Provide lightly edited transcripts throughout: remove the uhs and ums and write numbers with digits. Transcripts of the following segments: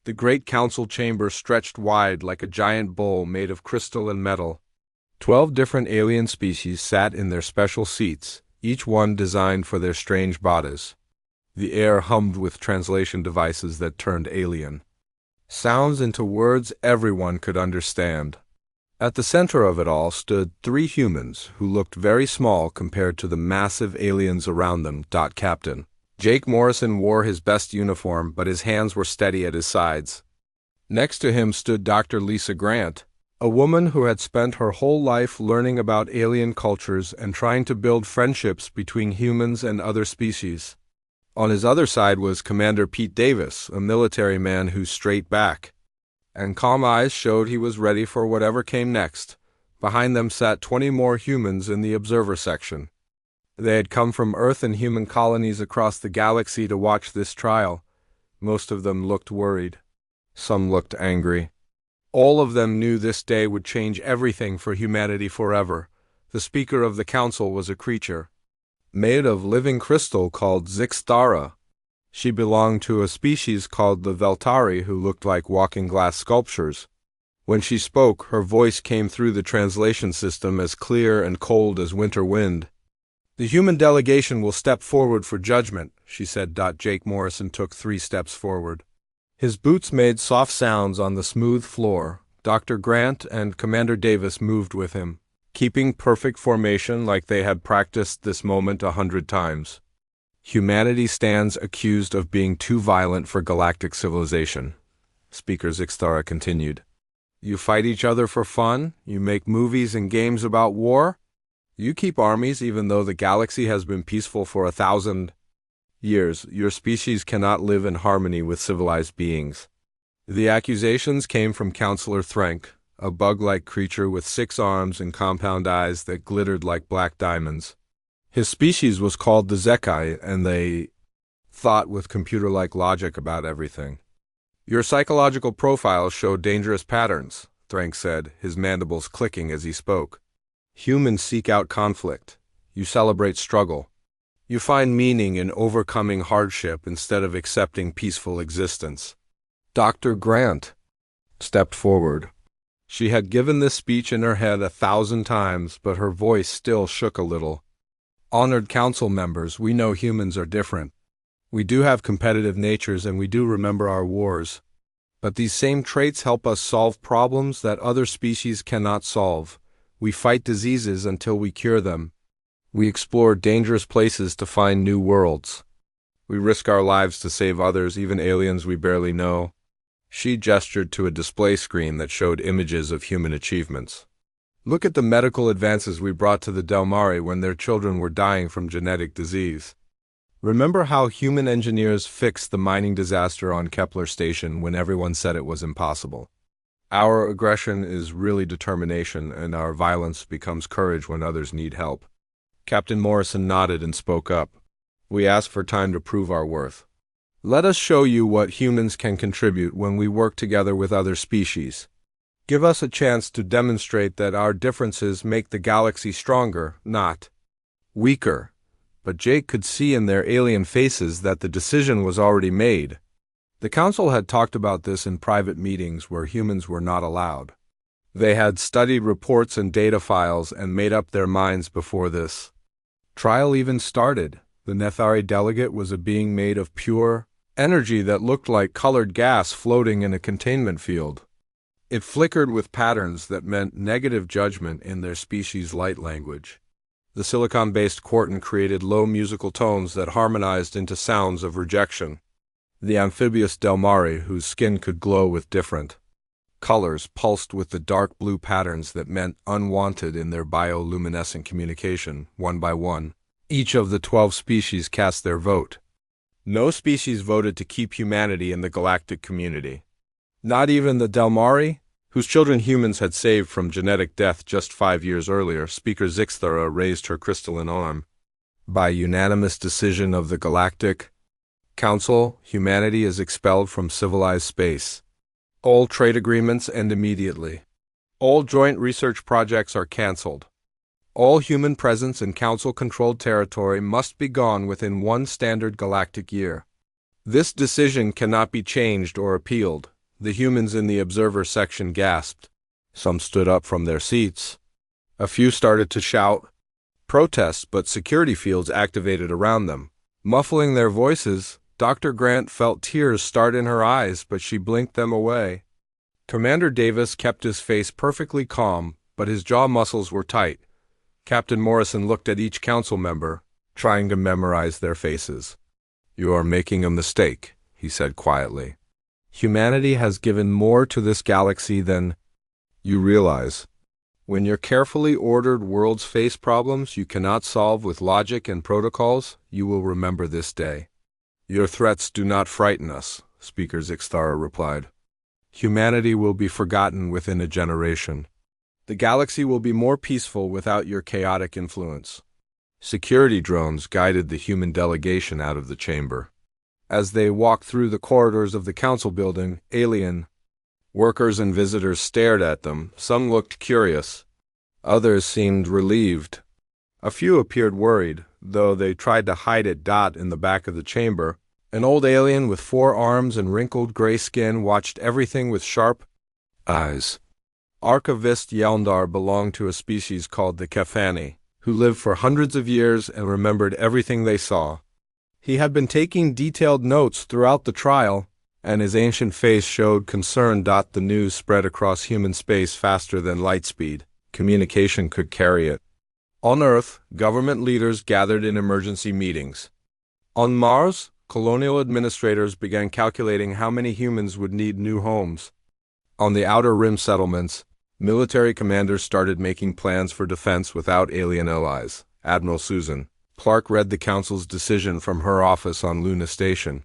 The great council chamber stretched wide like a giant bowl made of crystal and metal. 12 different alien species sat in their special seats, each one designed for their strange bodies. The air hummed with translation devices that turned alien sounds into words everyone could understand. At the center of it all stood 3 humans who looked very small compared to the massive aliens around them. Captain Jake Morrison wore his best uniform, but his hands were steady at his sides. Next to him stood Dr. Lisa Grant, a woman who had spent her whole life learning about alien cultures and trying to build friendships between humans and other species. On his other side was Commander Pete Davis, a military man whose straight back and calm eyes showed he was ready for whatever came next. Behind them sat 20 more humans in the observer section. They had come from Earth and human colonies across the galaxy to watch this trial. Most of them looked worried. Some looked angry. All of them knew this day would change everything for humanity forever. The Speaker of the Council was a creature made of living crystal called Zixtara. She belonged to a species called the Veltari who looked like walking glass sculptures. When she spoke, her voice came through the translation system as clear and cold as winter wind. "The human delegation will step forward for judgment," she said. Jake Morrison took 3 steps forward. His boots made soft sounds on the smooth floor. Dr. Grant and Commander Davis moved with him, keeping perfect formation like they had practiced this moment 100 times. "Humanity stands accused of being too violent for galactic civilization," Speaker Zixtara continued. "You fight each other for fun, you make movies and games about war, you keep armies even though the galaxy has been peaceful for 1,000 years. Your species cannot live in harmony with civilized beings." The accusations came from Counselor Threnk, a bug-like creature with 6 arms and compound eyes that glittered like black diamonds. His species was called the Zekai, and they thought with computer-like logic about everything. "Your psychological profiles show dangerous patterns," Threnk said, his mandibles clicking as he spoke. "Humans seek out conflict. You celebrate struggle. You find meaning in overcoming hardship instead of accepting peaceful existence." Dr. Grant stepped forward. She had given this speech in her head 1,000 times, but her voice still shook a little. "Honored council members, we know humans are different. We do have competitive natures and we do remember our wars. But these same traits help us solve problems that other species cannot solve. We fight diseases until we cure them. We explore dangerous places to find new worlds. We risk our lives to save others, even aliens we barely know." She gestured to a display screen that showed images of human achievements. "Look at the medical advances we brought to the Delmari when their children were dying from genetic disease. Remember how human engineers fixed the mining disaster on Kepler Station when everyone said it was impossible? Our aggression is really determination, and our violence becomes courage when others need help." Captain Morrison nodded and spoke up. "We ask for time to prove our worth. Let us show you what humans can contribute when we work together with other species. Give us a chance to demonstrate that our differences make the galaxy stronger, not weaker." But Jake could see in their alien faces that the decision was already made. The council had talked about this in private meetings where humans were not allowed. They had studied reports and data files and made up their minds before this trial even started. The Nethari delegate was a being made of pure energy that looked like colored gas floating in a containment field. It flickered with patterns that meant negative judgment in their species' light language. The silicon-based Quarton created low musical tones that harmonized into sounds of rejection. The amphibious Delmari, whose skin could glow with different colors, pulsed with the dark blue patterns that meant unwanted in their bioluminescent communication. One by one, each of the 12 species cast their vote. No species voted to keep humanity in the galactic community. Not even the Delmari, whose children humans had saved from genetic death just 5 years earlier. Speaker Zixtara raised her crystalline arm. "By unanimous decision of the Galactic Council, humanity is expelled from civilized space. All trade agreements end immediately. All joint research projects are canceled. All human presence in Council-controlled territory must be gone within 1 standard galactic year. This decision cannot be changed or appealed. The humans in the observer section gasped. Some stood up from their seats. A few started to shout, protest, but security fields activated around them. Muffling their voices, Dr. Grant felt tears start in her eyes, but she blinked them away. Commander Davis kept his face perfectly calm, but his jaw muscles were tight. Captain Morrison looked at each council member, trying to memorize their faces. "You are making a mistake," he said quietly. "Humanity has given more to this galaxy than you realize. When your carefully ordered worlds face problems you cannot solve with logic and protocols, you will remember this day." "Your threats do not frighten us," Speaker Zixthara replied. "Humanity will be forgotten within a generation. The galaxy will be more peaceful without your chaotic influence." Security drones guided the human delegation out of the chamber. As they walked through the corridors of the council building, alien workers and visitors stared at them. Some looked curious. Others seemed relieved. A few appeared worried, though they tried to hide it. In the back of the chamber, an old alien with 4 arms and wrinkled gray skin watched everything with sharp eyes. Archivist Yelndar belonged to a species called the Kefani, who lived for hundreds of years and remembered everything they saw. He had been taking detailed notes throughout the trial, and his ancient face showed concern. The news spread across human space faster than light speed. Communication could carry it. On Earth, government leaders gathered in emergency meetings. On Mars, colonial administrators began calculating how many humans would need new homes. On the Outer Rim settlements, military commanders started making plans for defense without alien allies. Admiral Susan Clark read the Council's decision from her office on Luna Station.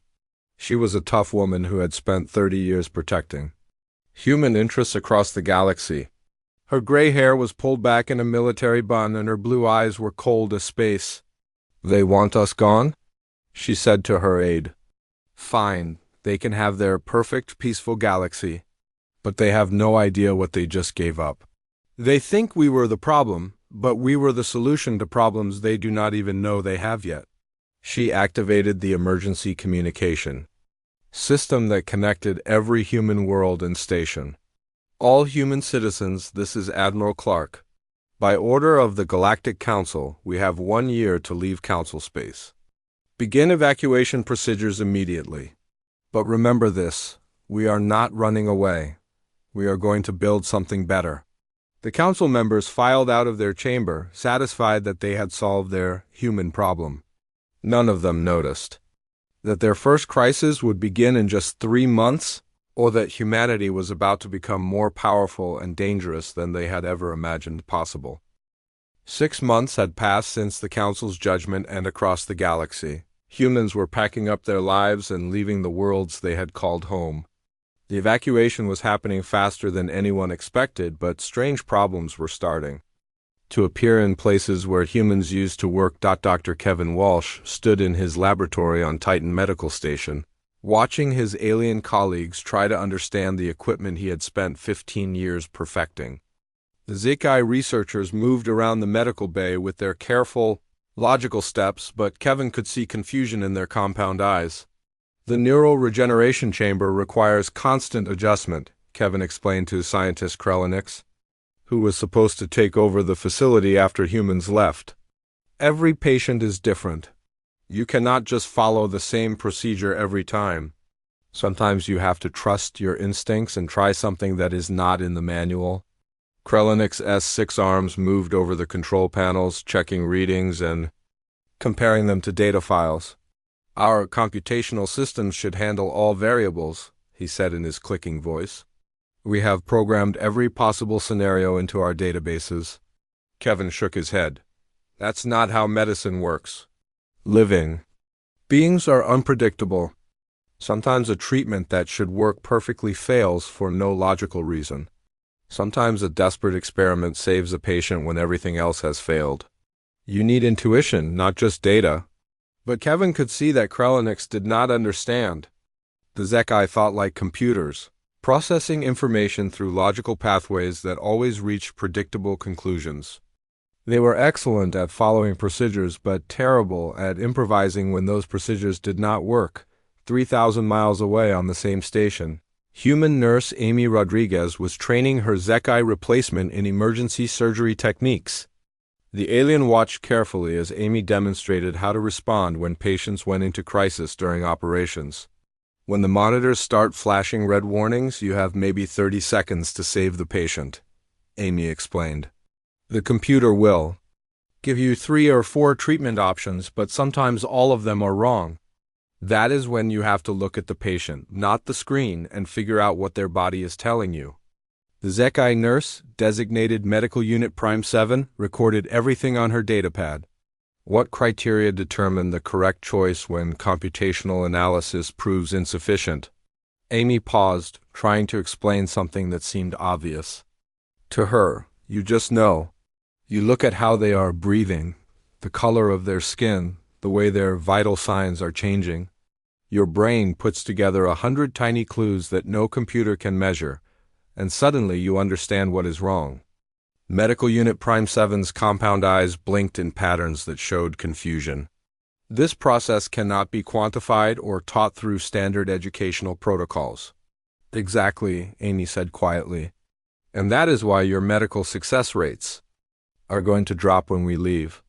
She was a tough woman who had spent 30 years protecting human interests across the galaxy. Her gray hair was pulled back in a military bun and her blue eyes were cold as space. "They want us gone?" she said to her aide. "Fine, they can have their perfect, peaceful galaxy. But they have no idea what they just gave up. They think we were the problem, but we were the solution to problems they do not even know they have yet." She activated the emergency communication system that connected every human world and station. "All human citizens, this is Admiral Clark. By order of the Galactic Council, we have 1 year to leave Council space. Begin evacuation procedures immediately. But remember this, we are not running away. We are going to build something better." The council members filed out of their chamber, satisfied that they had solved their human problem. None of them noticed that their first crisis would begin in just 3 months, or that humanity was about to become more powerful and dangerous than they had ever imagined possible. 6 months had passed since the Council's judgment, and across the galaxy, humans were packing up their lives and leaving the worlds they had called home. The evacuation was happening faster than anyone expected, but strange problems were starting to appear in places where humans used to work. Dr. Kevin Walsh stood in his laboratory on Titan Medical Station, watching his alien colleagues try to understand the equipment he had spent 15 years perfecting. The Zikai researchers moved around the medical bay with their careful, logical steps, but Kevin could see confusion in their compound eyes. "The neural regeneration chamber requires constant adjustment," Kevin explained to scientist Krelinix, who was supposed to take over the facility after humans left. "Every patient is different. You cannot just follow the same procedure every time. Sometimes you have to trust your instincts and try something that is not in the manual." Krelinix's 6 arms moved over the control panels, checking readings and comparing them to data files. "Our computational systems should handle all variables," he said in his clicking voice. "We have programmed every possible scenario into our databases." Kevin shook his head. "That's not how medicine works. Living beings are unpredictable. Sometimes a treatment that should work perfectly fails for no logical reason. Sometimes a desperate experiment saves a patient when everything else has failed. You need intuition, not just data." But Kevin could see that Krelinix did not understand. The Zekai thought like computers, processing information through logical pathways that always reached predictable conclusions. They were excellent at following procedures, but terrible at improvising when those procedures did not work. 3,000 miles away on the same station, Human nurse Amy Rodriguez was training her Zekai replacement in emergency surgery techniques. The alien watched carefully as Amy demonstrated how to respond when patients went into crisis during operations. When the monitors start flashing red warnings, you have maybe 30 seconds to save the patient, Amy explained. The computer will give you 3 or 4 treatment options, but sometimes all of them are wrong. That is when you have to look at the patient, not the screen, and figure out what their body is telling you. The Zekai nurse, designated Medical Unit Prime 7, recorded everything on her datapad. What criteria determine the correct choice when computational analysis proves insufficient? Amy paused, trying to explain something that seemed obvious. To her, you just know. You look at how they are breathing, the color of their skin, the way their vital signs are changing. Your brain puts together 100 tiny clues that no computer can measure, and suddenly you understand what is wrong. Medical Unit Prime 7's compound eyes blinked in patterns that showed confusion. This process cannot be quantified or taught through standard educational protocols. Exactly, Amy said quietly. And that is why your medical success rates are going to drop when we leave.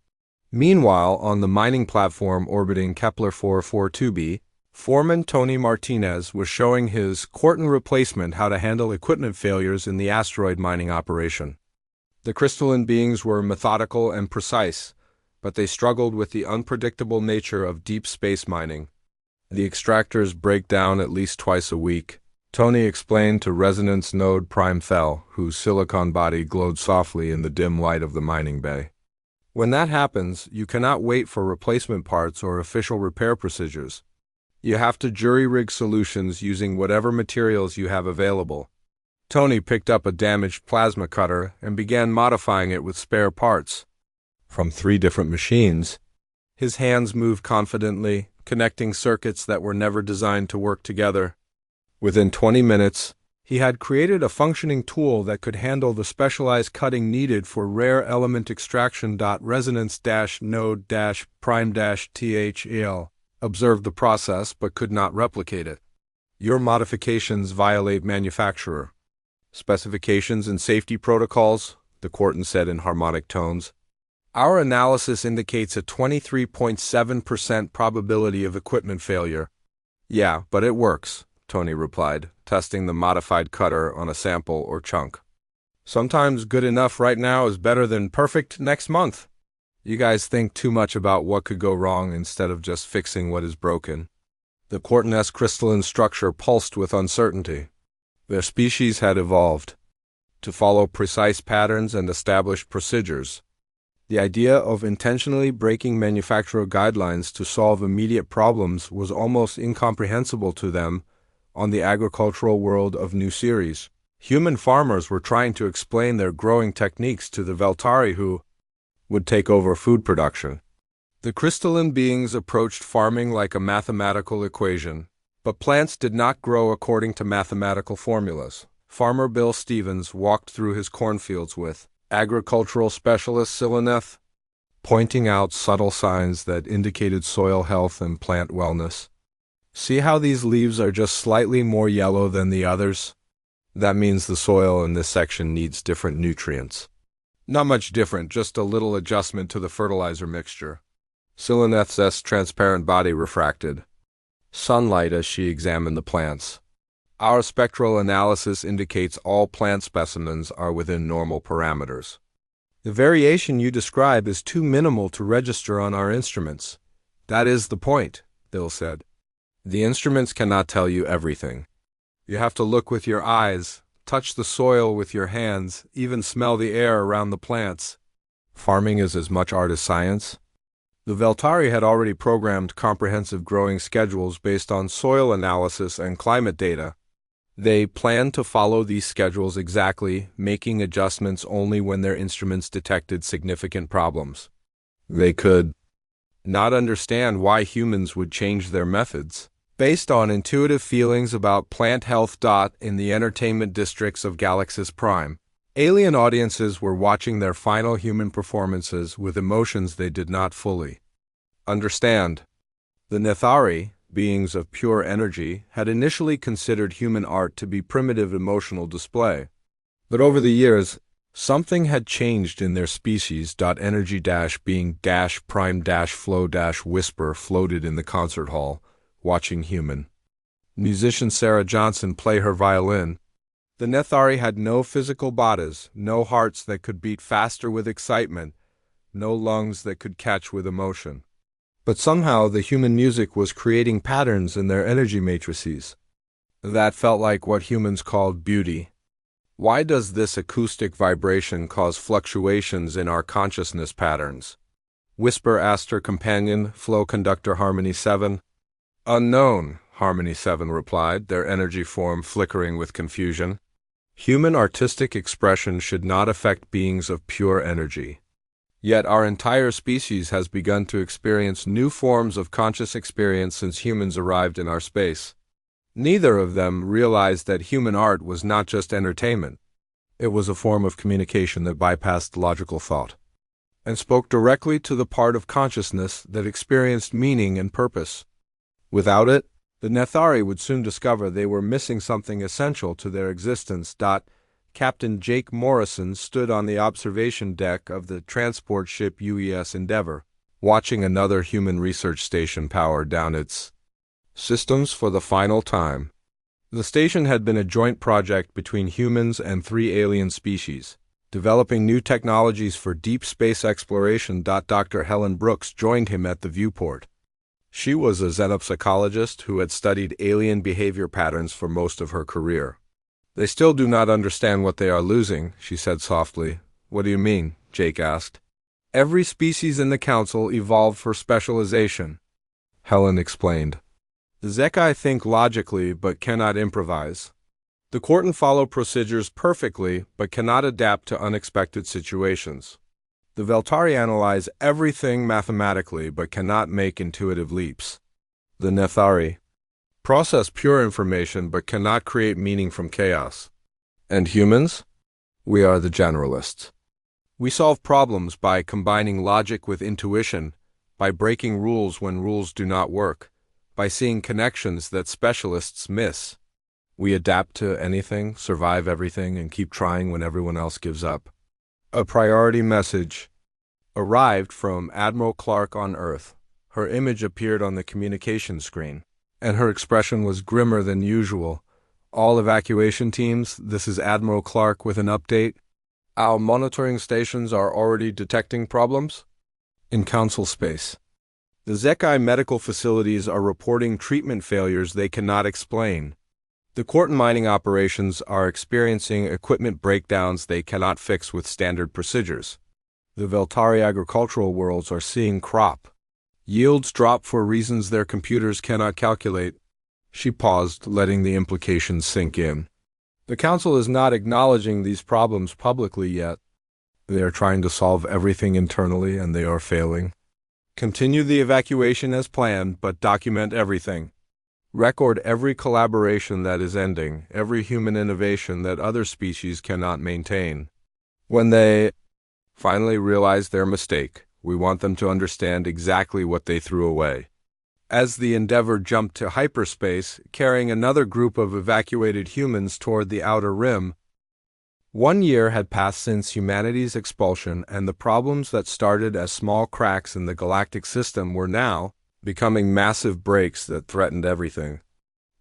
Meanwhile, on the mining platform orbiting Kepler 442b, Foreman Tony Martinez was showing his Corton replacement how to handle equipment failures in the asteroid mining operation. The crystalline beings were methodical and precise, but they struggled with the unpredictable nature of deep space mining. The extractors break down at least twice a week, Tony explained to Resonance Node Prime Fell, whose silicon body glowed softly in the dim light of the mining bay. When that happens, you cannot wait for replacement parts or official repair procedures. You have to jury-rig solutions using whatever materials you have available. Tony picked up a damaged plasma cutter and began modifying it with spare parts from 3 different machines. His hands moved confidently, connecting circuits that were never designed to work together. Within 20 minutes, he had created a functioning tool that could handle the specialized cutting needed for rare element extraction. Resonance-node-prime-THEL observed the process but could not replicate it. Your modifications violate manufacturer specifications and safety protocols, the Corton said in harmonic tones. Our analysis indicates a 23.7% probability of equipment failure. Yeah, but it works, Tony replied, testing the modified cutter on a sample or chunk. Sometimes good enough right now is better than perfect next month. You guys think too much about what could go wrong instead of just fixing what is broken. The Corton-esque crystalline structure pulsed with uncertainty. Their species had evolved to follow precise patterns and established procedures. The idea of intentionally breaking manufacturer guidelines to solve immediate problems was almost incomprehensible to them on the agricultural world of New Ceres. Human farmers were trying to explain their growing techniques to the Veltari who would take over food production. The crystalline beings approached farming like a mathematical equation, but plants did not grow according to mathematical formulas. Farmer Bill Stevens walked through his cornfields with agricultural specialist Sileneth, pointing out subtle signs that indicated soil health and plant wellness. See how these leaves are just slightly more yellow than the others? That means the soil in this section needs different nutrients. Not much different, just a little adjustment to the fertilizer mixture. Sileneth's transparent body refracted sunlight as she examined the plants. Our spectral analysis indicates all plant specimens are within normal parameters. The variation you describe is too minimal to register on our instruments. That is the point, Bill said. The instruments cannot tell you everything. You have to look with your eyes, touch the soil with your hands, even smell the air around the plants. Farming is as much art as science. The Veltari had already programmed comprehensive growing schedules based on soil analysis and climate data. They planned to follow these schedules exactly, making adjustments only when their instruments detected significant problems. They could not understand why humans would change their methods. Based on intuitive feelings about plant health. In the entertainment districts of Galaxis Prime, alien audiences were watching their final human performances with emotions they did not fully understand. The Nethari, beings of pure energy, had initially considered human art to be primitive emotional display. But over the years, something had changed in their species. Energy-being-prime-flow-whisper floated in the concert hall, watching human musician Sarah Johnson play her violin. The Nethari had no physical bodies, no hearts that could beat faster with excitement, no lungs that could catch with emotion. But somehow the human music was creating patterns in their energy matrices. That felt like what humans called beauty. Why does this acoustic vibration cause fluctuations in our consciousness patterns? Whisper asked her companion, Flow Conductor Harmony 7. Unknown, Harmony 7 replied, their energy form flickering with confusion. Human artistic expression should not affect beings of pure energy. Yet our entire species has begun to experience new forms of conscious experience since humans arrived in our space. Neither of them realized that human art was not just entertainment. It was a form of communication that bypassed logical thought and spoke directly to the part of consciousness that experienced meaning and purpose. Without it, the Nethari would soon discover they were missing something essential to their existence. Captain Jake Morrison stood on the observation deck of the transport ship UES Endeavour, watching another human research station power down its systems for the final time. The station had been a joint project between humans and 3 alien species, developing new technologies for deep space exploration. Dr. Helen Brooks joined him at the viewport. She was a xenopsychologist who had studied alien behavior patterns for most of her career. They still do not understand what they are losing, she said softly. What do you mean? Jake asked. Every species in the council evolved for specialization, Helen explained. The Zekai think logically but cannot improvise. The Quartan follow procedures perfectly but cannot adapt to unexpected situations. The Veltari analyze everything mathematically but cannot make intuitive leaps. The Nethari process pure information but cannot create meaning from chaos. And humans? We are the generalists. We solve problems by combining logic with intuition, by breaking rules when rules do not work, by seeing connections that specialists miss. We adapt to anything, survive everything, and keep trying when everyone else gives up. A priority message arrived from Admiral Clark on Earth. Her image appeared on the communication screen, and her expression was grimmer than usual. All evacuation teams, this is Admiral Clark with an update. Our monitoring stations are already detecting problems in council space. The Zekai medical facilities are reporting treatment failures they cannot explain. The Quartan mining operations are experiencing equipment breakdowns they cannot fix with standard procedures. The Veltari agricultural worlds are seeing crop yields drop for reasons their computers cannot calculate. She paused, letting the implications sink in. The council is not acknowledging these problems publicly yet. They are trying to solve everything internally and they are failing. Continue the evacuation as planned, but document everything. Record every collaboration that is ending, every human innovation that other species cannot maintain. When they finally realize their mistake, we want them to understand exactly what they threw away. As the Endeavour jumped to hyperspace, carrying another group of evacuated humans toward the outer rim, 1 year had passed since humanity's expulsion, and the problems that started as small cracks in the galactic system were now becoming massive breaks that threatened everything.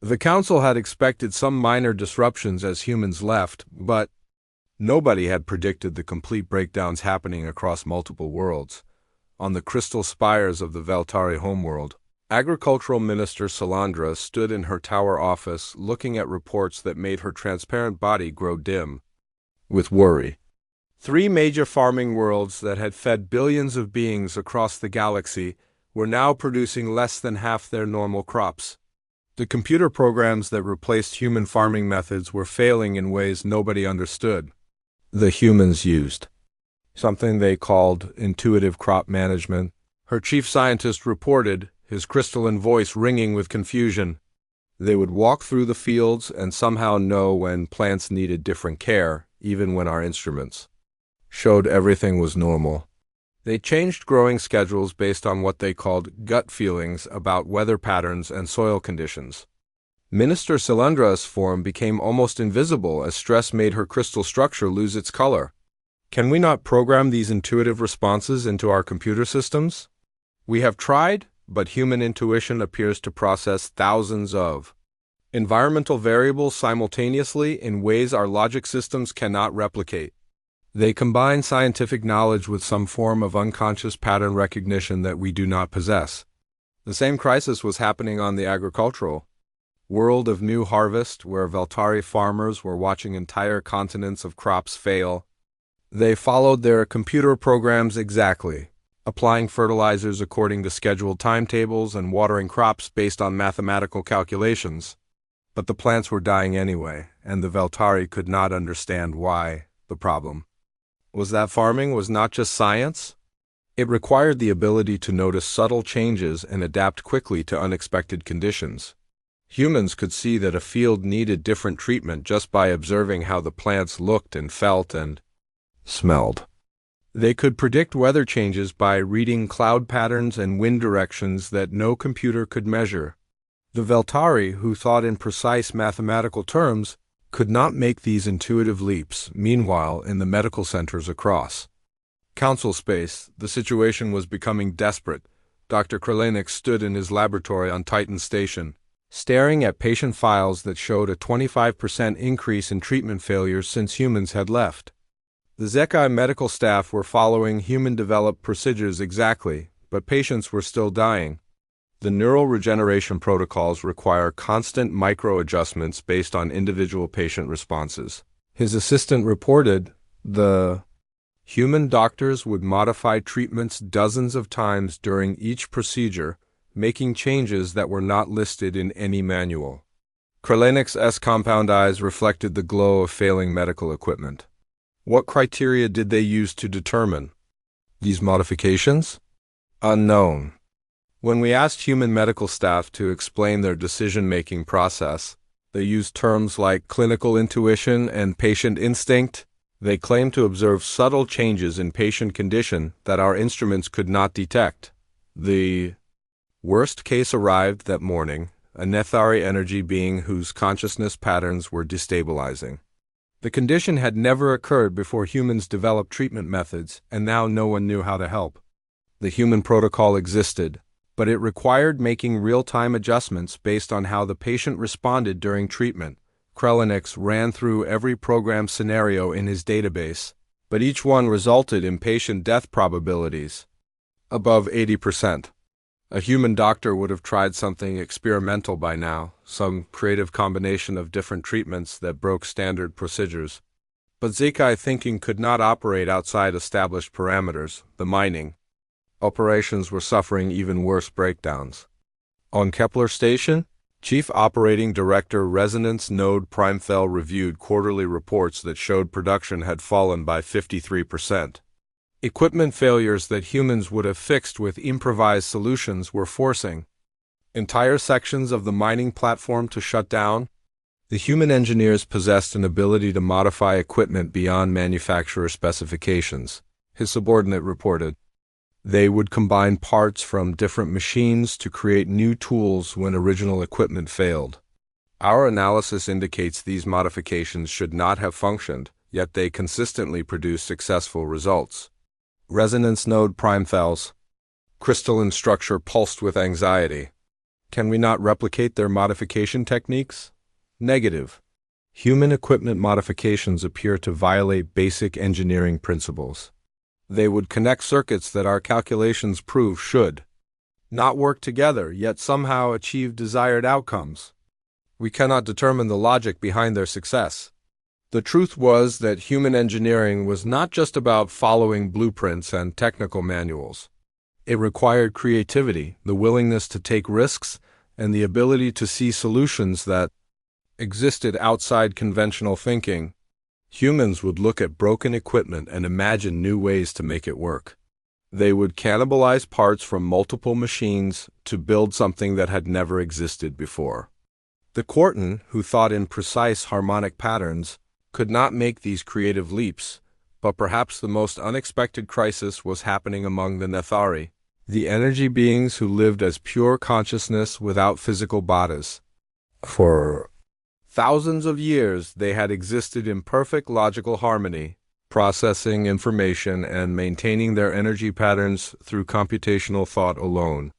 The Council had expected some minor disruptions as humans left, but nobody had predicted the complete breakdowns happening across multiple worlds. On the crystal spires of the Veltari homeworld, Agricultural Minister Salandra stood in her tower office looking at reports that made her transparent body grow dim with worry. 3 major farming worlds that had fed billions of beings across the galaxy were now producing less than half their normal crops. The computer programs that replaced human farming methods were failing in ways nobody understood. The humans used something they called intuitive crop management. Her chief scientist reported, his crystalline voice ringing with confusion. They would walk through the fields and somehow know when plants needed different care, even when our instruments showed everything was normal. They changed growing schedules based on what they called gut feelings about weather patterns and soil conditions. Minister Cylindra's form became almost invisible as stress made her crystal structure lose its color. Can we not program these intuitive responses into our computer systems? We have tried, but human intuition appears to process thousands of environmental variables simultaneously in ways our logic systems cannot replicate. They combine scientific knowledge with some form of unconscious pattern recognition that we do not possess. The same crisis was happening on the agricultural world of New Harvest, where Veltari farmers were watching entire continents of crops fail. They followed their computer programs exactly, applying fertilizers according to scheduled timetables and watering crops based on mathematical calculations. But the plants were dying anyway, and the Veltari could not understand why. The problem was that farming was not just science. It required the ability to notice subtle changes and adapt quickly to unexpected conditions. Humans could see that a field needed different treatment just by observing how the plants looked and felt and smelled. They could predict weather changes by reading cloud patterns and wind directions that no computer could measure. The Veltari, who thought in precise mathematical terms, could not make these intuitive leaps. Meanwhile, in the medical centers across Council Space, the situation was becoming desperate. Dr. Kralenik stood in his laboratory on Titan Station, staring at patient files that showed a 25% increase in treatment failures since humans had left. The Zekai medical staff were following human-developed procedures exactly, but patients were still dying. The neural regeneration protocols require constant micro-adjustments based on individual patient responses. His assistant reported the human doctors would modify treatments dozens of times during each procedure, making changes that were not listed in any manual. Kralenik's compound eyes reflected the glow of failing medical equipment. What criteria did they use to determine these modifications? Unknown. When we asked human medical staff to explain their decision-making process, they used terms like clinical intuition and patient instinct. They claimed to observe subtle changes in patient condition that our instruments could not detect. The worst case arrived that morning, a Nethari energy being whose consciousness patterns were destabilizing. The condition had never occurred before humans developed treatment methods, and now no one knew how to help. The human protocol existed, but it required making real-time adjustments based on how the patient responded during treatment. Kralenik ran through every program scenario in his database, but each one resulted in patient death probabilities above 80%. A human doctor would have tried something experimental by now, some creative combination of different treatments that broke standard procedures. But Zekai thinking could not operate outside established parameters. The mining operations were suffering even worse breakdowns. On Kepler Station, Chief Operating Director Resonance Node Primefell reviewed quarterly reports that showed production had fallen by 53%. Equipment failures that humans would have fixed with improvised solutions were forcing entire sections of the mining platform to shut down. The human engineers possessed an ability to modify equipment beyond manufacturer specifications, his subordinate reported. They would combine parts from different machines to create new tools when original equipment failed. Our analysis indicates these modifications should not have functioned, yet they consistently produce successful results. Resonance node Primefells. Crystalline structure pulsed with anxiety. Can we not replicate their modification techniques? Negative. Human equipment modifications appear to violate basic engineering principles. They would connect circuits that our calculations prove should not work together, yet somehow achieve desired outcomes. We cannot determine the logic behind their success. The truth was that human engineering was not just about following blueprints and technical manuals. It required creativity, the willingness to take risks, and the ability to see solutions that existed outside conventional thinking. Humans would look at broken equipment and imagine new ways to make it work. They would cannibalize parts from multiple machines to build something that had never existed before. The Quarton, who thought in precise harmonic patterns, could not make these creative leaps. But perhaps the most unexpected crisis was happening among the Nethari, the energy beings who lived as pure consciousness without physical bodies. For thousands of years, they had existed in perfect logical harmony, processing information and maintaining their energy patterns through computational thought alone.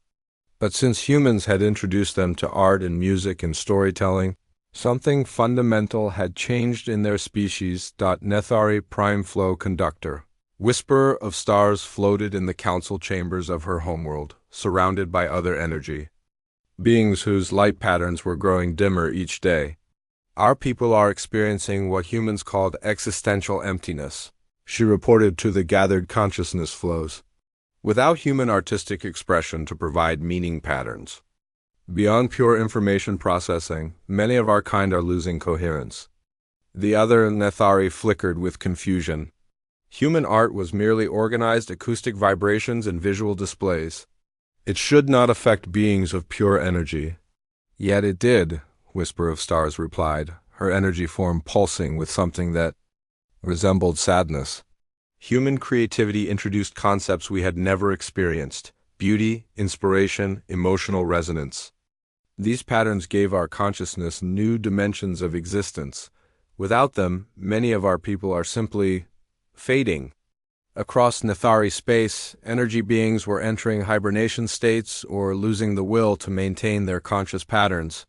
But since humans had introduced them to art and music and storytelling, something fundamental had changed in their species. Nethari Prime Flow Conductor. Whisper of stars floated in the council chambers of her homeworld, surrounded by other energy, beings whose light patterns were growing dimmer each day. Our people are experiencing what humans called existential emptiness, she reported to the gathered consciousness flows, without human artistic expression to provide meaning patterns. Beyond pure information processing, many of our kind are losing coherence. The other Nethari flickered with confusion. Human art was merely organized acoustic vibrations and visual displays. It should not affect beings of pure energy. Yet it did, Whisper of Stars replied, her energy form pulsing with something that resembled sadness. Human creativity introduced concepts we had never experienced: beauty, inspiration, emotional resonance. These patterns gave our consciousness new dimensions of existence. Without them, many of our people are simply fading. Across Nethari space, energy beings were entering hibernation states or losing the will to maintain their conscious patterns.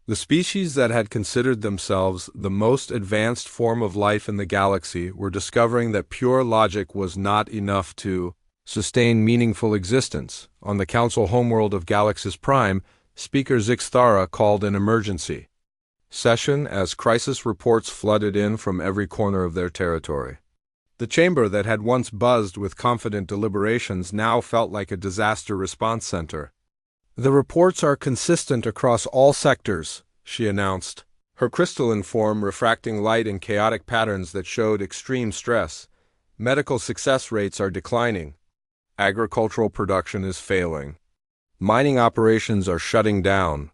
The species that had considered themselves the most advanced form of life in the galaxy were discovering that pure logic was not enough to sustain meaningful existence. On the council homeworld of Galaxis Prime, Speaker Zixthara called an emergency session as crisis reports flooded in from every corner of their territory. The chamber that had once buzzed with confident deliberations now felt like a disaster response center. The reports are consistent across all sectors, she announced, her crystalline form refracting light in chaotic patterns that showed extreme stress. Medical success rates are declining. Agricultural production is failing. Mining operations are shutting down.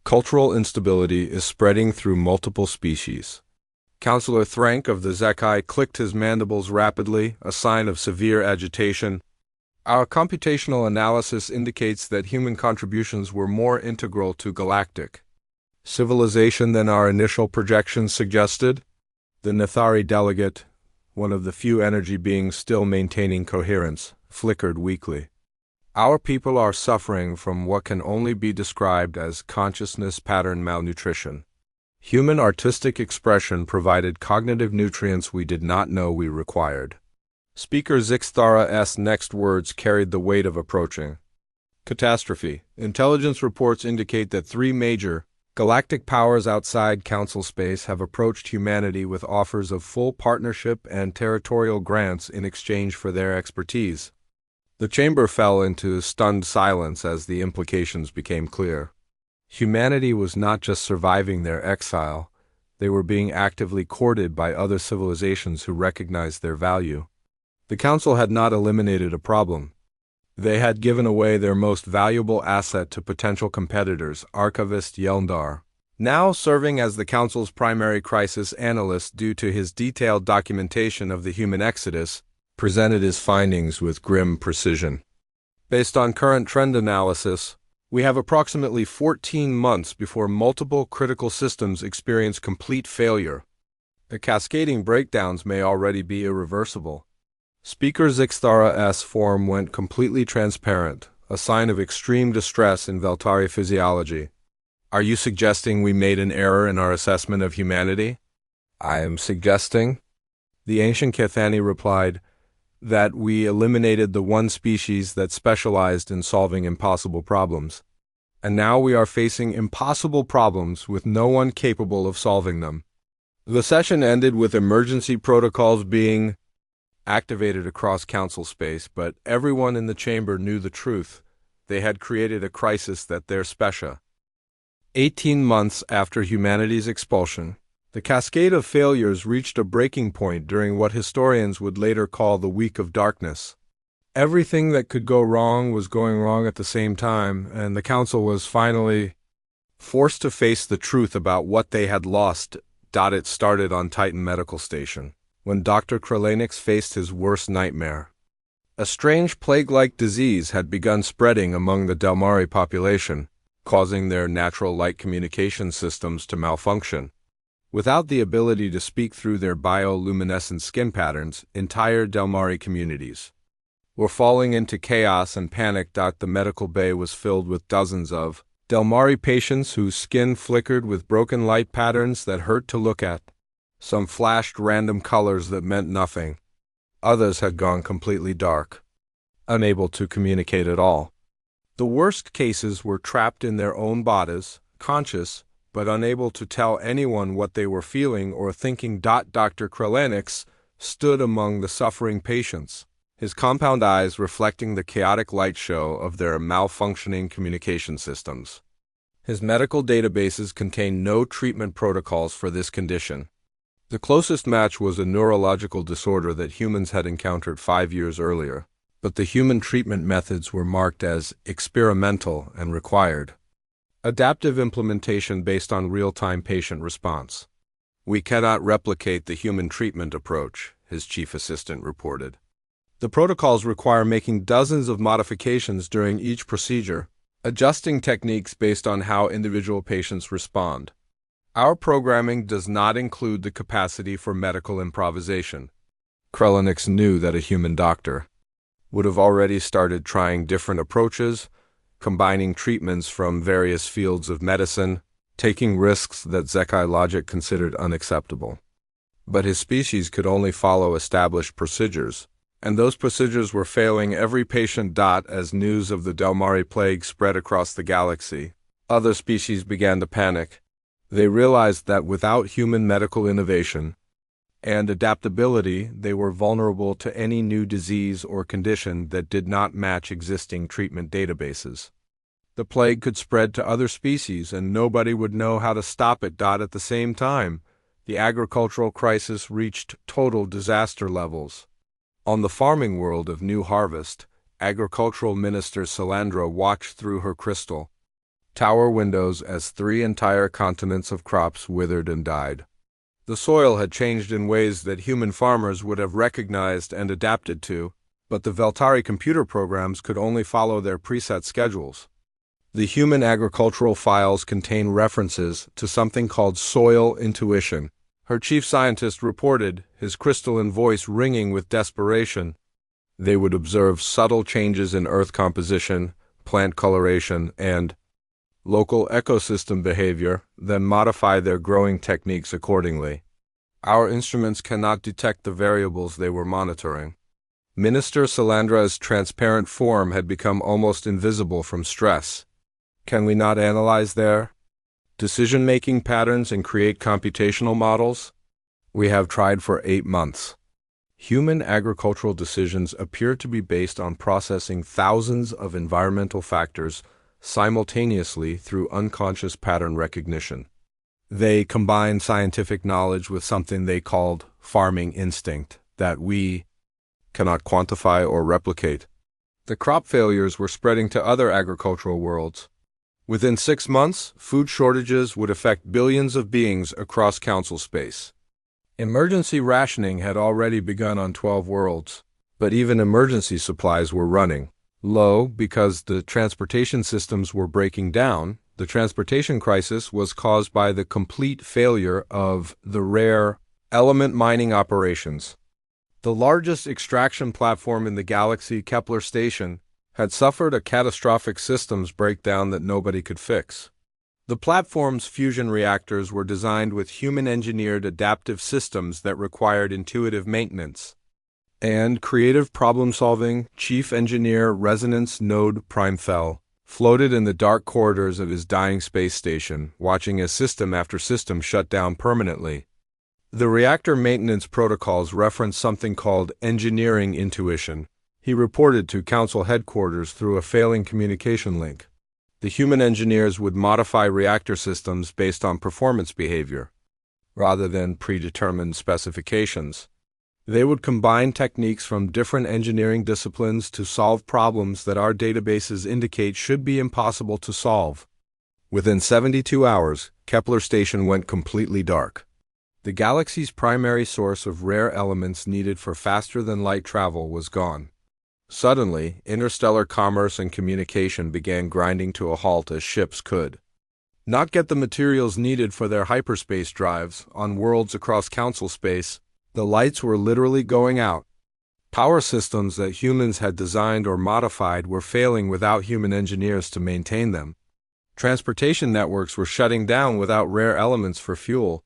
Cultural instability is spreading through multiple species. Councillor Thrank of the Zekai clicked his mandibles rapidly, a sign of severe agitation. Our computational analysis indicates that human contributions were more integral to galactic civilization than our initial projections suggested. The Nethari delegate, one of the few energy beings still maintaining coherence, flickered weakly. Our people are suffering from what can only be described as consciousness pattern malnutrition. Human artistic expression provided cognitive nutrients we did not know we required. Speaker Zixthara's next words carried the weight of approaching catastrophe. Intelligence reports indicate that 3 major galactic powers outside Council space have approached humanity with offers of full partnership and territorial grants in exchange for their expertise. The chamber fell into stunned silence as the implications became clear. Humanity was not just surviving their exile, they were being actively courted by other civilizations who recognized their value. The Council had not eliminated a problem. They had given away their most valuable asset to potential competitors, Archivist Yeldar, now serving as the Council's primary crisis analyst due to his detailed documentation of the human exodus, presented his findings with grim precision. Based on current trend analysis, we have approximately 14 months before multiple critical systems experience complete failure. The cascading breakdowns may already be irreversible. Speaker Zixthara's form went completely transparent, a sign of extreme distress in Veltari physiology. Are you suggesting we made an error in our assessment of humanity? I am suggesting, the ancient Kethani replied, that we eliminated the one species that specialized in solving impossible problems. And now we are facing impossible problems with no one capable of solving them. The session ended with emergency protocols being activated across Council space, but everyone in the chamber knew the truth. They had created a crisis that they're special. 18 months after humanity's expulsion, the cascade of failures reached a breaking point during what historians would later call the Week of Darkness. Everything that could go wrong was going wrong at the same time, and the Council was finally forced to face the truth about what they had lost. It started on Titan Medical Station. when Dr. Kralenix faced his worst nightmare. A strange plague-like disease had begun spreading among the Delmari population, causing their natural light communication systems to malfunction. Without the ability to speak through their bioluminescent skin patterns, entire Delmari communities were falling into chaos and panic. The medical bay was filled with dozens of Delmari patients whose skin flickered with broken light patterns that hurt to look at. Some flashed random colors that meant nothing. Others had gone completely dark, unable to communicate at all. The worst cases were trapped in their own bodies, conscious, but unable to tell anyone what they were feeling or thinking. Dr. Kralenix stood among the suffering patients, his compound eyes reflecting the chaotic light show of their malfunctioning communication systems. His medical databases contained no treatment protocols for this condition. The closest match was a neurological disorder that humans had encountered 5 years earlier, but the human treatment methods were marked as experimental and required adaptive implementation based on real-time patient response. "We cannot replicate the human treatment approach," his chief assistant reported. "The protocols require making dozens of modifications during each procedure, adjusting techniques based on how individual patients respond. Our programming does not include the capacity for medical improvisation." Kralenix knew that a human doctor would have already started trying different approaches, combining treatments from various fields of medicine, taking risks that Zekai logic considered unacceptable. But his species could only follow established procedures, and those procedures were failing every patient. As news of the Delmari plague spread across the galaxy, other species began to panic. They realized that without human medical innovation and adaptability, they were vulnerable to any new disease or condition that did not match existing treatment databases. The plague could spread to other species, and nobody would know how to stop it. At the same time, the agricultural crisis reached total disaster levels. On the farming world of New Harvest, Agricultural Minister Salandra watched through her crystal tower windows as 3 entire continents of crops withered and died. The soil had changed in ways that human farmers would have recognized and adapted to, but the Veltari computer programs could only follow their preset schedules. The human agricultural files contain references to something called soil intuition. Her chief scientist reported, his crystalline voice ringing with desperation. They would observe subtle changes in earth composition, plant coloration, and local ecosystem behavior, then modify their growing techniques accordingly. Our instruments cannot detect the variables they were monitoring. Minister Salandra's transparent form had become almost invisible from stress. Can we not analyze their decision-making patterns and create computational models? We have tried for 8 months. Human agricultural decisions appear to be based on processing thousands of environmental factors simultaneously through unconscious pattern recognition. They combine scientific knowledge with something they called farming instinct that we cannot quantify or replicate. The crop failures were spreading to other agricultural worlds. Within 6 months, food shortages would affect billions of beings across council space. Emergency rationing had already begun on 12 worlds, but even emergency supplies were running low because the transportation systems were breaking down. The transportation crisis was caused by the complete failure of the rare element mining operations. The largest extraction platform in the galaxy, Kepler Station, had suffered a catastrophic systems breakdown that nobody could fix. The platform's fusion reactors were designed with human-engineered adaptive systems that required intuitive maintenance and creative problem-solving. Chief Engineer Resonance Node Primefell floated in the dark corridors of his dying space station, watching as system after system shut down permanently. The reactor maintenance protocols reference something called engineering intuition. He reported to Council headquarters through a failing communication link. The human engineers would modify reactor systems based on performance behavior, rather than predetermined specifications. They would combine techniques from different engineering disciplines to solve problems that our databases indicate should be impossible to solve. Within 72 hours, Kepler Station went completely dark. The galaxy's primary source of rare elements needed for faster-than-light travel was gone. Suddenly, interstellar commerce and communication began grinding to a halt as ships could not get the materials needed for their hyperspace drives on worlds across Council space. The lights were literally going out. Power systems that humans had designed or modified were failing without human engineers to maintain them. Transportation networks were shutting down without rare elements for fuel.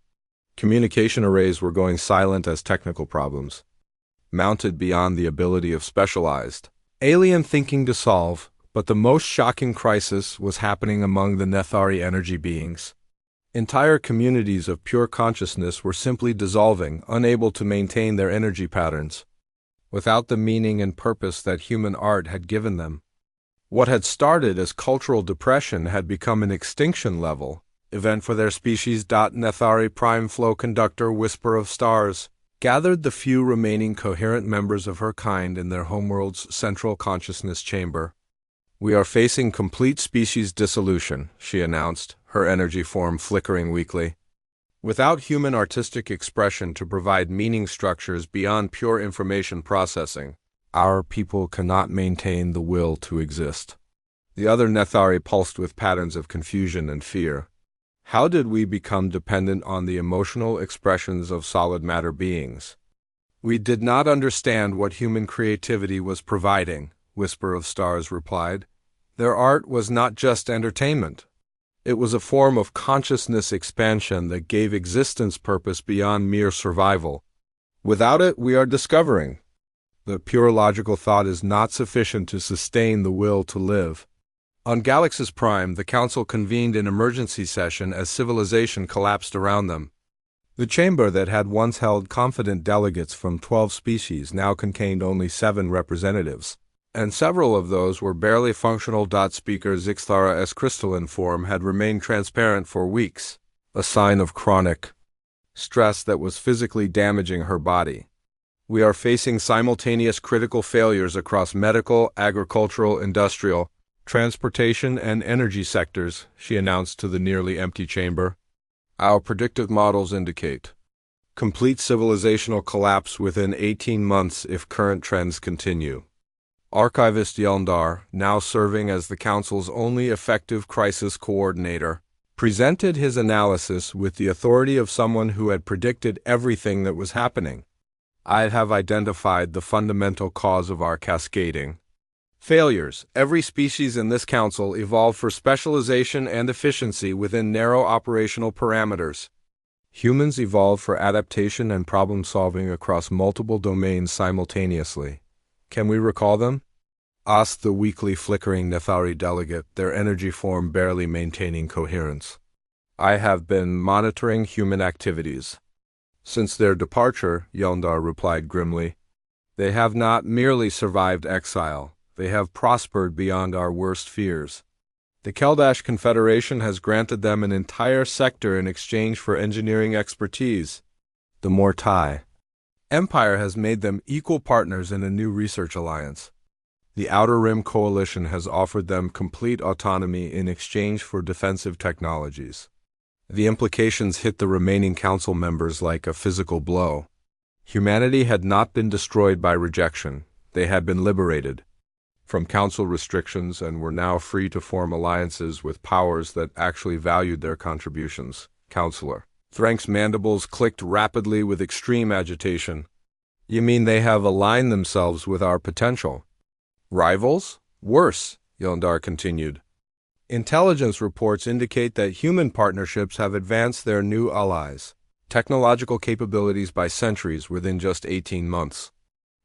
Communication arrays were going silent as technical problems mounted beyond the ability of specialized alien thinking to solve. But the most shocking crisis was happening among the Nethari energy beings. Entire communities of pure consciousness were simply dissolving, unable to maintain their energy patterns, without the meaning and purpose that human art had given them. What had started as cultural depression had become an extinction-level event for their species. Nethari Prime Flow Conductor Whisper of Stars gathered the few remaining coherent members of her kind in their homeworld's central consciousness chamber. "We are facing complete species dissolution," she announced, her energy form flickering weakly. "Without human artistic expression to provide meaning structures beyond pure information processing, our people cannot maintain the will to exist." The other Nethari pulsed with patterns of confusion and fear. "How did we become dependent on the emotional expressions of solid matter beings? We did not understand what human creativity was providing," Whisper of Stars replied. "Their art was not just entertainment. It was a form of consciousness expansion that gave existence purpose beyond mere survival. Without it, we are discovering that pure logical thought is not sufficient to sustain the will to live." On Galaxis Prime, the Council convened an emergency session as civilization collapsed around them. The chamber that had once held confident delegates from 12 species now contained only 7 representatives, and several of those were barely functional. Speaker Zixthara's crystalline form had remained transparent for weeks, a sign of chronic stress that was physically damaging her body. "We are facing simultaneous critical failures across medical, agricultural, industrial, transportation, and energy sectors," she announced to the nearly empty chamber. "Our predictive models indicate complete civilizational collapse within 18 months if current trends continue." Archivist Yelndar, now serving as the Council's only effective crisis coordinator, presented his analysis with the authority of someone who had predicted everything that was happening. "I have identified the fundamental cause of our cascading failures. Every species in this Council evolved for specialization and efficiency within narrow operational parameters. Humans evolved for adaptation and problem-solving across multiple domains simultaneously. Can we recall them?" asked the weakly flickering Nethari delegate, their energy form barely maintaining coherence. "I have been monitoring human activities since their departure," Yelndar replied grimly. "They have not merely survived exile, they have prospered beyond our worst fears. The Keldash Confederation has granted them an entire sector in exchange for engineering expertise. The Mortai Empire has made them equal partners in a new research alliance. The Outer Rim Coalition has offered them complete autonomy in exchange for defensive technologies." The implications hit the remaining Council members like a physical blow. Humanity had not been destroyed by rejection. They had been liberated from Council restrictions and were now free to form alliances with powers that actually valued their contributions. Counselor Thrank's mandibles clicked rapidly with extreme agitation. "You mean they have aligned themselves with our potential rivals? Worse," Yondar continued. "Intelligence reports indicate that human partnerships have advanced their new allies' technological capabilities by centuries within just 18 months.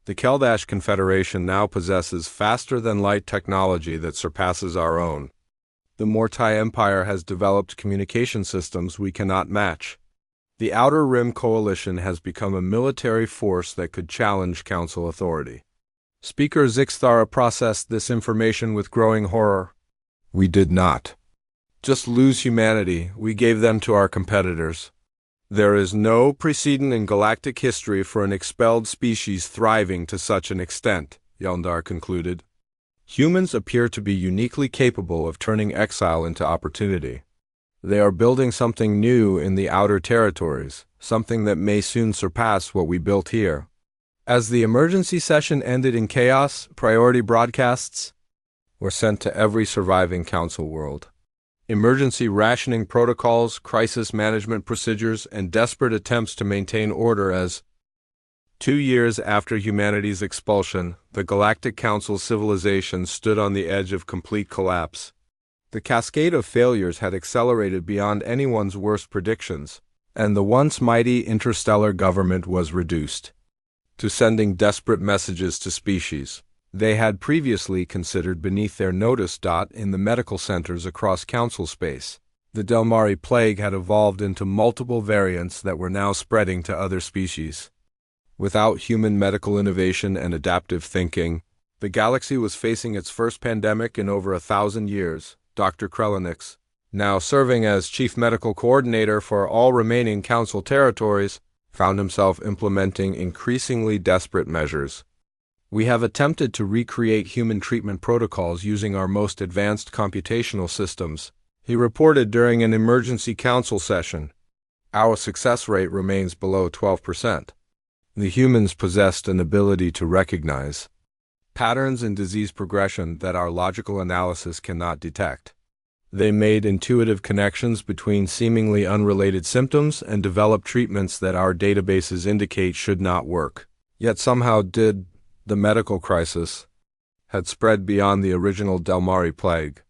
The Keldash Confederation now possesses faster-than-light technology that surpasses our own. The Mortai Empire has developed communication systems we cannot match. The Outer Rim Coalition has become a military force that could challenge Council authority." Speaker Zixthara processed this information with growing horror. "We did not just lose humanity, we gave them to our competitors. There is no precedent in galactic history for an expelled species thriving to such an extent," Yelndar concluded. "Humans appear to be uniquely capable of turning exile into opportunity." They are building something new in the outer territories, something that may soon surpass what we built here. As the emergency session ended in chaos, priority broadcasts were sent to every surviving council world. Emergency rationing protocols, crisis management procedures, and desperate attempts to maintain order as 2 years after humanity's expulsion, the Galactic Council's civilization stood on the edge of complete collapse. The cascade of failures had accelerated beyond anyone's worst predictions, and the once mighty interstellar government was reduced to sending desperate messages to species they had previously considered beneath their notice. In the medical centers across council space, the Delmari plague had evolved into multiple variants that were now spreading to other species. Without human medical innovation and adaptive thinking, the galaxy was facing its first pandemic in over 1,000 years. Dr. Krelenix, now serving as chief medical coordinator for all remaining council territories, found himself implementing increasingly desperate measures. We have attempted to recreate human treatment protocols using our most advanced computational systems, he reported during an emergency council session. Our success rate remains below 12%. The humans possessed an ability to recognize patterns in disease progression that our logical analysis cannot detect. They made intuitive connections between seemingly unrelated symptoms and developed treatments that our databases indicate should not work. Yet somehow did. The medical crisis had spread beyond the original Delmari plague.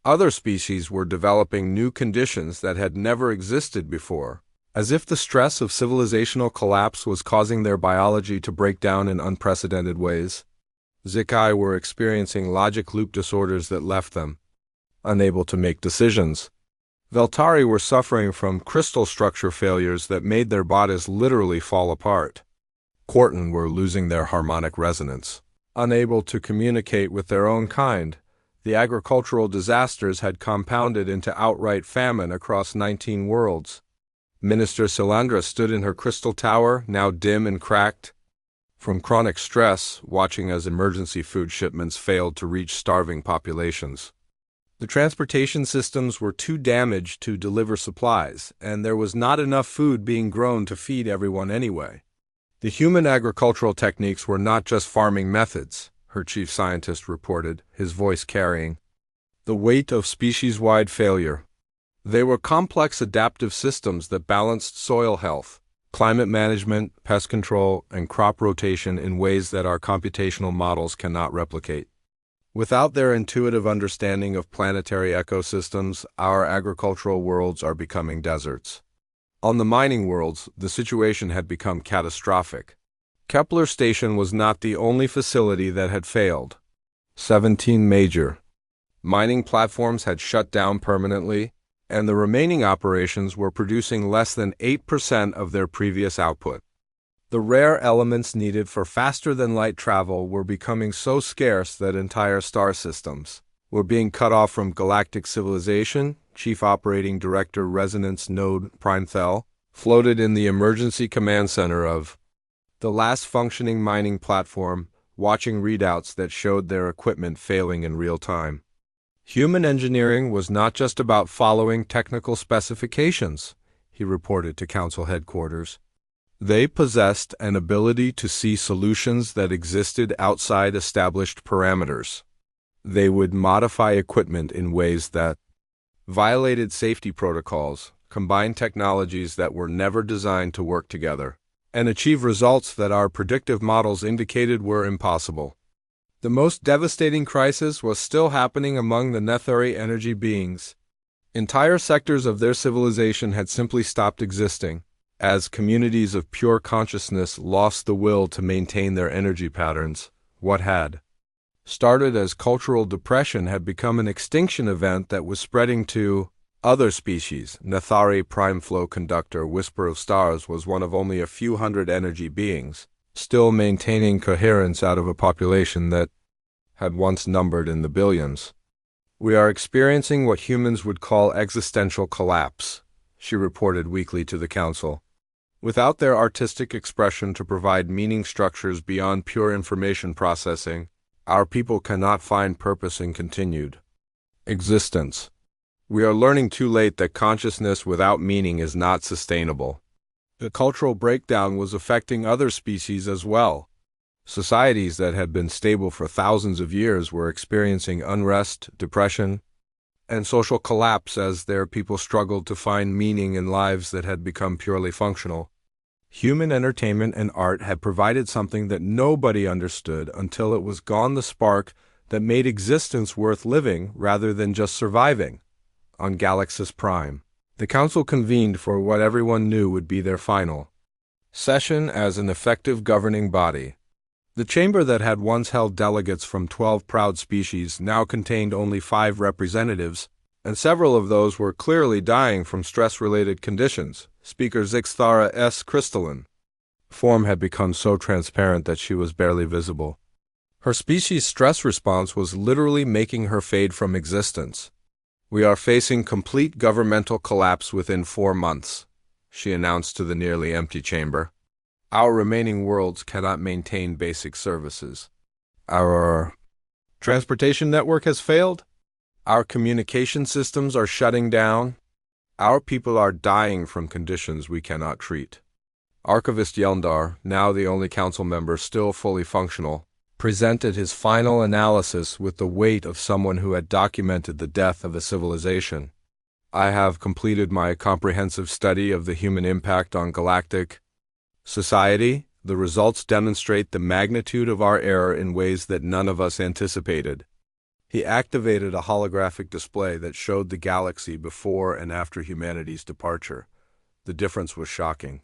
Other species were developing new conditions that had never existed before, as if the stress of civilizational collapse was causing their biology to break down in unprecedented ways. Zikai were experiencing logic loop disorders that left them unable to make decisions. Veltari were suffering from crystal structure failures that made their bodies literally fall apart. Corton were losing their harmonic resonance. Unable to communicate with their own kind, the agricultural disasters had compounded into outright famine across 19 worlds. Minister Silandra stood in her crystal tower, now dim and cracked from chronic stress, watching as emergency food shipments failed to reach starving populations. The transportation systems were too damaged to deliver supplies, and there was not enough food being grown to feed everyone anyway. The human agricultural techniques were not just farming methods, her chief scientist reported, his voice carrying the weight of species-wide failure. They were complex adaptive systems that balanced soil health, climate management, pest control, and crop rotation in ways that our computational models cannot replicate. Without their intuitive understanding of planetary ecosystems, our agricultural worlds are becoming deserts. On the mining worlds, the situation had become catastrophic. Kepler Station was not the only facility that had failed. 17 major mining platforms had shut down permanently, and the remaining operations were producing less than 8% of their previous output. The rare elements needed for faster-than-light travel were becoming so scarce that entire star systems were being cut off from galactic civilization. Chief Operating Director Resonance Node Primethel floated in the emergency command center of the last functioning mining platform, watching readouts that showed their equipment failing in real time. Human engineering was not just about following technical specifications, he reported to Council headquarters. They possessed an ability to see solutions that existed outside established parameters. They would modify equipment in ways that violated safety protocols, combined technologies that were never designed to work together, and achieve results that our predictive models indicated were impossible. The most devastating crisis was still happening among the Nethari energy beings. Entire sectors of their civilization had simply stopped existing, as communities of pure consciousness lost the will to maintain their energy patterns. What had started as cultural depression had become an extinction event that was spreading to other species. Nethari Prime Flow Conductor Whisper of Stars was one of only a few hundred energy beings, still maintaining coherence out of a population that had once numbered in the billions. We are experiencing what humans would call existential collapse, she reported weekly to the Council. Without their artistic expression to provide meaning structures beyond pure information processing, our people cannot find purpose in continued existence. We are learning too late that consciousness without meaning is not sustainable. The cultural breakdown was affecting other species as well. Societies that had been stable for thousands of years were experiencing unrest, depression, and social collapse as their people struggled to find meaning in lives that had become purely functional. Human entertainment and art had provided something that nobody understood until it was gone, the spark that made existence worth living rather than just surviving. On Galaxis Prime, the Council convened for what everyone knew would be their final session as an effective governing body. The chamber that had once held delegates from 12 proud species now contained only 5 representatives, and several of those were clearly dying from stress-related conditions. Speaker Zixthara S. Crystalline form had become so transparent that she was barely visible. Her species' stress response was literally making her fade from existence. "We are facing complete governmental collapse within 4 months," she announced to the nearly empty chamber. "Our remaining worlds cannot maintain basic services. Our transportation network has failed. Our communication systems are shutting down. Our people are dying from conditions we cannot treat." Archivist Yelndar, now the only council member still fully functional, presented his final analysis with the weight of someone who had documented the death of a civilization. "I have completed my comprehensive study of the human impact on galactic society. The results demonstrate the magnitude of our error in ways that none of us anticipated." He activated a holographic display that showed the galaxy before and after humanity's departure. The difference was shocking.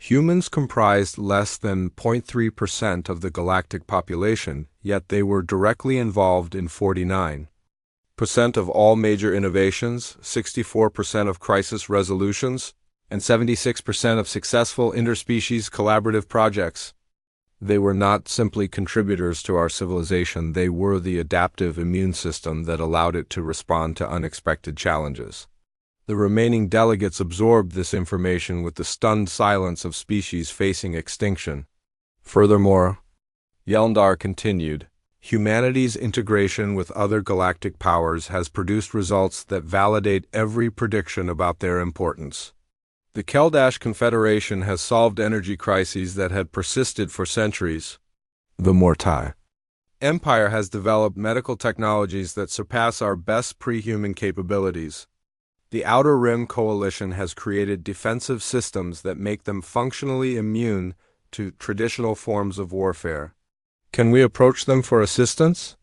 Humans comprised less than 0.3% of the galactic population, yet they were directly involved in 49% of all major innovations, 64% of crisis resolutions, and 76% of successful interspecies collaborative projects. They were not simply contributors to our civilization, they were the adaptive immune system that allowed it to respond to unexpected challenges. The remaining delegates absorbed this information with the stunned silence of species facing extinction. Furthermore, Yelndar continued, humanity's integration with other galactic powers has produced results that validate every prediction about their importance. The Keldash Confederation has solved energy crises that had persisted for centuries. The Mortai Empire has developed medical technologies that surpass our best pre-human capabilities. The Outer Rim Coalition has created defensive systems that make them functionally immune to traditional forms of warfare. "Can we approach them for assistance?"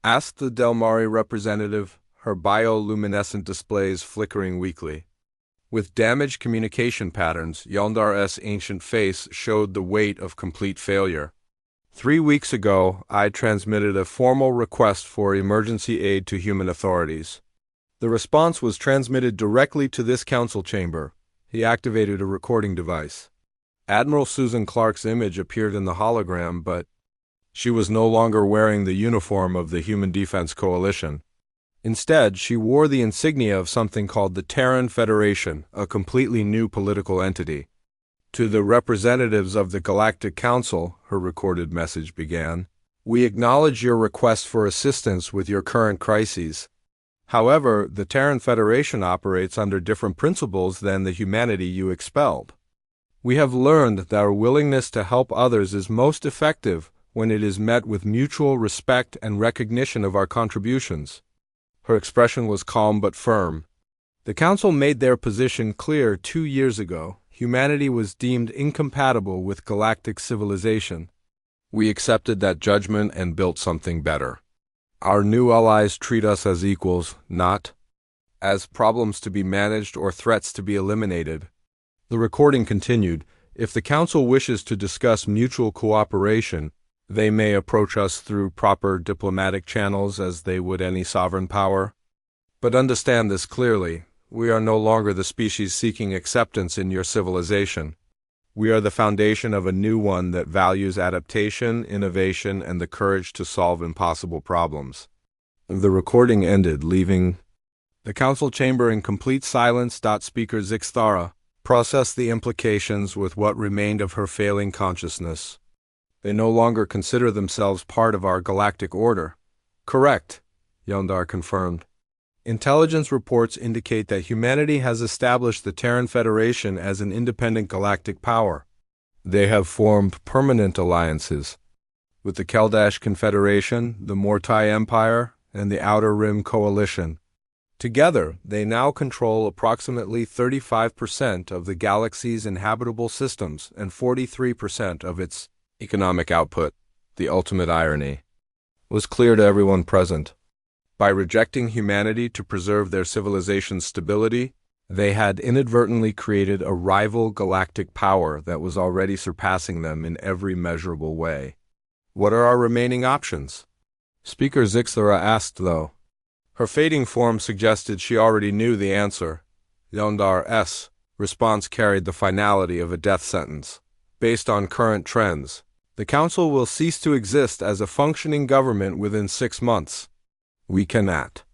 asked the Delmari representative, her bioluminescent displays flickering weakly. With damaged communication patterns, Yelndar's ancient face showed the weight of complete failure. 3 weeks ago, I transmitted a formal request for emergency aid to human authorities. The response was transmitted directly to this council chamber. He activated a recording device. Admiral Susan Clark's image appeared in the hologram, but she was no longer wearing the uniform of the Human Defense Coalition. Instead, she wore the insignia of something called the Terran Federation, a completely new political entity. "To the representatives of the Galactic Council," her recorded message began, "we acknowledge your request for assistance with your current crises. However, the Terran Federation operates under different principles than the humanity you expelled. We have learned that our willingness to help others is most effective when it is met with mutual respect and recognition of our contributions." Her expression was calm but firm. The Council made their position clear 2 years ago. Humanity was deemed incompatible with galactic civilization. We accepted that judgment and built something better. Our new allies treat us as equals, not as problems to be managed or threats to be eliminated. The recording continued. If the Council wishes to discuss mutual cooperation, they may approach us through proper diplomatic channels as they would any sovereign power. But understand this clearly. We are no longer the species seeking acceptance in your civilization. We are the foundation of a new one that values adaptation, innovation, and the courage to solve impossible problems. The recording ended, leaving the council chamber in complete silence. Speaker Zixthara processed the implications with what remained of her failing consciousness. They no longer consider themselves part of our galactic order. Correct, Yondar confirmed. Intelligence reports indicate that humanity has established the Terran Federation as an independent galactic power. They have formed permanent alliances with the Keldash Confederation, the Mortai Empire, and the Outer Rim Coalition. Together, they now control approximately 35% of the galaxy's inhabitable systems and 43% of its economic output. The ultimate irony was clear to everyone present. By rejecting humanity to preserve their civilization's stability, they had inadvertently created a rival galactic power that was already surpassing them in every measurable way. What are our remaining options? Speaker Zixthara asked, though. Her fading form suggested she already knew the answer. Yondar's response carried the finality of a death sentence. Based on current trends, the Council will cease to exist as a functioning government within 6 months. We cannot